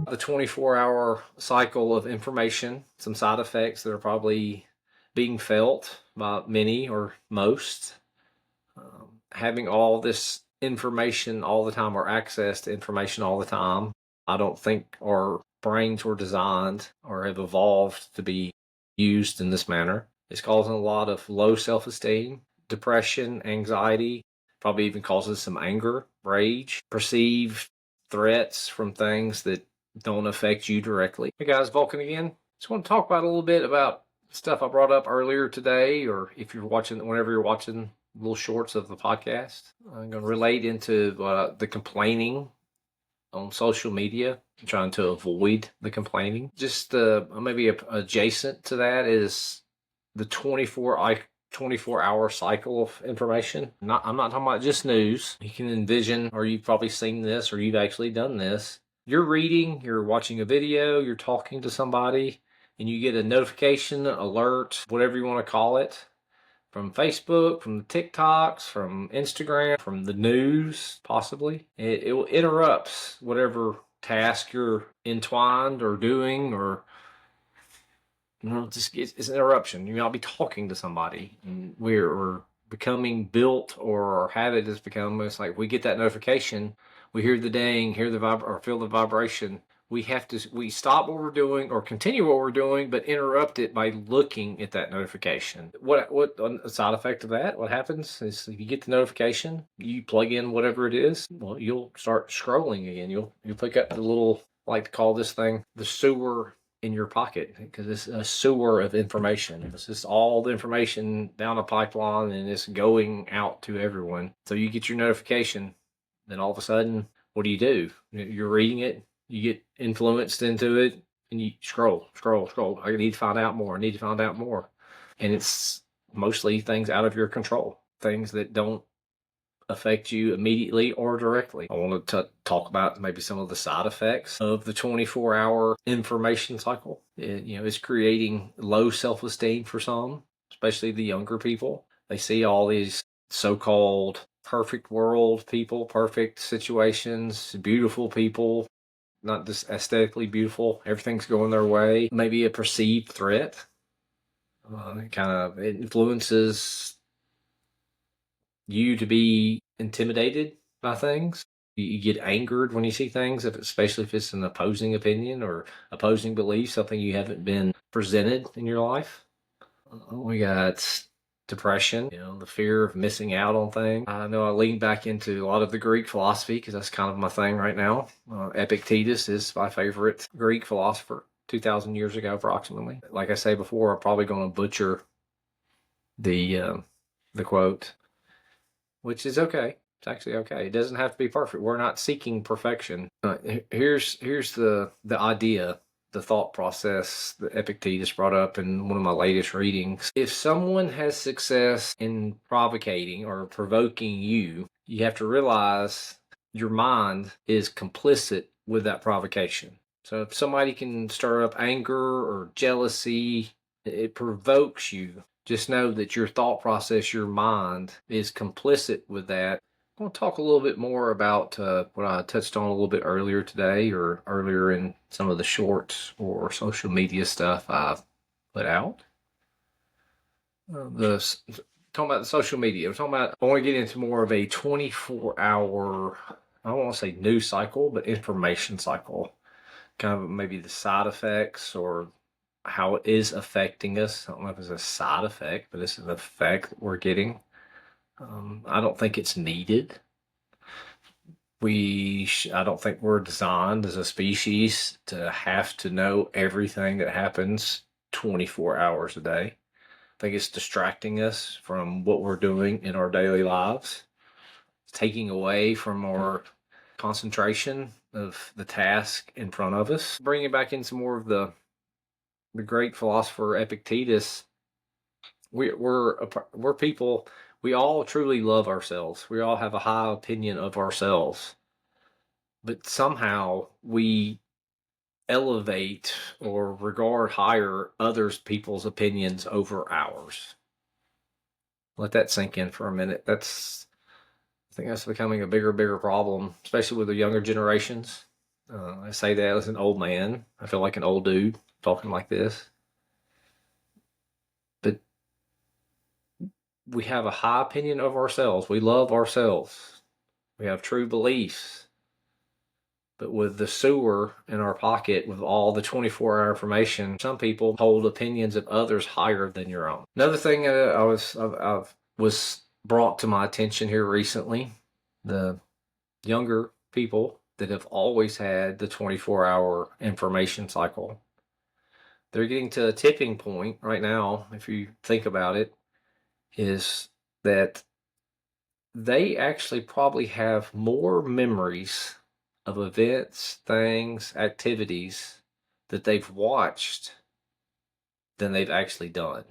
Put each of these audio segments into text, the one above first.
the 24-hour cycle of information, some side effects that are probably being felt by many or most. Having all this information all the time or access to information all the time. I don't think our brains were designed or have evolved to be used in this manner. It's causing a lot of low self-esteem, depression, anxiety, probably even causes some anger, rage, perceived threats from things that don't affect you directly. Hey guys, Vulcan again. Just want to talk about a little bit about stuff I brought up earlier today, or if you're watching, whenever you're watching little shorts of the podcast. I'm going to relate into the complaining on social media, trying to avoid the complaining. Just maybe adjacent to that is the 24-hour cycle of information. I'm not talking about just news. You can envision, or you've probably seen this, or you've actually done this. You're reading, you're watching a video, you're talking to somebody, and you get a notification, alert, whatever you want to call it, from Facebook, from the TikToks, from Instagram, from the news, possibly. It interrupts whatever task you're entwined or doing, or just it's an interruption. You might be talking to somebody, and we're becoming built, or our habit has become, it's like we get that notification, we hear the ding, hear the or feel the vibration. We stop what we're doing or continue what we're doing, but interrupt it by looking at that notification. What a side effect of that, what happens is if you get the notification, you plug in whatever it is, well, you'll start scrolling again. You'll pick up the little, I like to call this thing the sewer in your pocket, because it's a sewer of information. It's just all the information down a pipeline, and it's going out to everyone. So you get your notification, then all of a sudden, what do? You're reading it, you get influenced into it, and you scroll. I need to find out more. And it's mostly things out of your control, things that don't affect you immediately or directly. I want to talk about maybe some of the side effects of the 24-hour information cycle. It's creating low self-esteem for some, especially the younger people. They see all these so-called perfect world people, perfect situations, beautiful people, not just aesthetically beautiful. Everything's going their way. Maybe a perceived threat. It influences you to be intimidated by things. You get angered when you see things, especially if it's an opposing opinion or opposing belief, something you haven't been presented in your life. We got depression, the fear of missing out on things. I know I lean back into a lot of the Greek philosophy because that's kind of my thing right now. Epictetus is my favorite Greek philosopher, 2,000 years ago approximately. Like I say before, I'm probably going to butcher the quote, which is okay. It's actually okay. It doesn't have to be perfect. We're not seeking perfection. Here's the idea, the thought process that Epictetus brought up in one of my latest readings. If someone has success in provocating or provoking you, you have to realize your mind is complicit with that provocation. So if somebody can stir up anger or jealousy, it provokes you. Just know that your thought process, your mind, is complicit with that. I'm going to talk a little bit more about what I touched on a little bit earlier today, or earlier in some of the shorts or social media stuff I've put out. Talking about the social media, I want to get into more of a 24-hour, I don't want to say news cycle, but information cycle. Kind of maybe the side effects or how it is affecting us. I don't know if it's a side effect, but it's an effect that we're getting. I don't think it's needed. I don't think we're designed as a species to have to know everything that happens 24 hours a day. I think it's distracting us from what we're doing in our daily lives. It's taking away from our concentration of the task in front of us. Bringing back in some more of the great philosopher Epictetus. We're people. We all truly love ourselves. We all have a high opinion of ourselves, but somehow we elevate or regard higher others people's opinions over ours. Let that sink in for a minute. I think that's becoming a bigger problem, especially with the younger generations. I say that as an old man. I feel like an old dude talking like this. But we have a high opinion of ourselves. We love ourselves. We have true beliefs. But with the sewer in our pocket, with all the 24-hour information, some people hold opinions of others higher than your own. Another thing I've was brought to my attention here recently, the younger people that have always had the 24-hour information cycle, they're getting to a tipping point right now, if you think about it, is that they actually probably have more memories of events, things, activities that they've watched than they've actually done.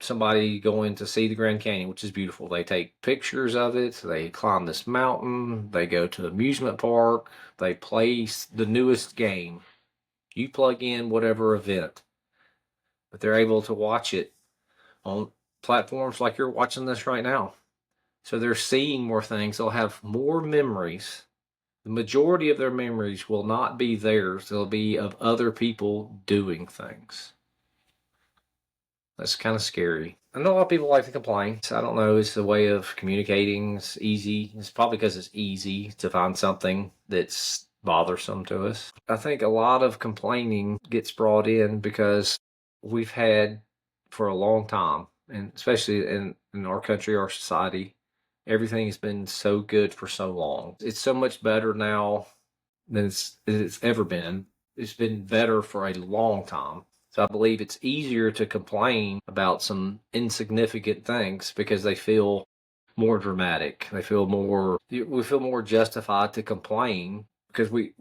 Somebody going to see the Grand Canyon, which is beautiful. They take pictures of it. They climb this mountain. They go to the amusement park. They play the newest game. You plug in whatever event, but they're able to watch it on platforms like you're watching this right now. So they're seeing more things. They'll have more memories. The majority of their memories will not be theirs. They'll be of other people doing things. That's kind of scary. I know a lot of people like to complain. I don't know. It's a way of communicating. It's easy. It's probably because it's easy to find something that's bothersome to us. I think a lot of complaining gets brought in because we've had for a long time, and especially in our country, our society, everything has been so good for so long. It's so much better now than it's ever been. It's been better for a long time. So I believe it's easier to complain about some insignificant things because they feel more dramatic. We feel more justified to complain because we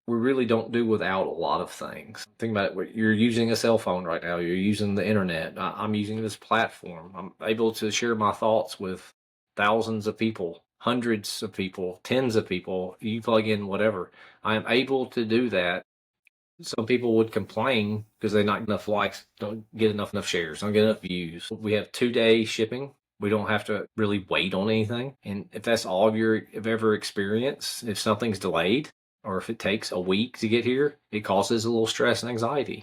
really don't do without a lot of things. Think about it. You're using a cell phone right now. You're using the internet. I'm using this platform. I'm able to share my thoughts with thousands of people, hundreds of people, tens of people. You plug in whatever. I am able to do that. Some people would complain because they not enough likes, don't get enough shares, don't get enough views. We have 2-day shipping. We don't have to really wait on anything. And if that's all you've ever experienced, if something's delayed or if it takes a week to get here, it causes a little stress and anxiety.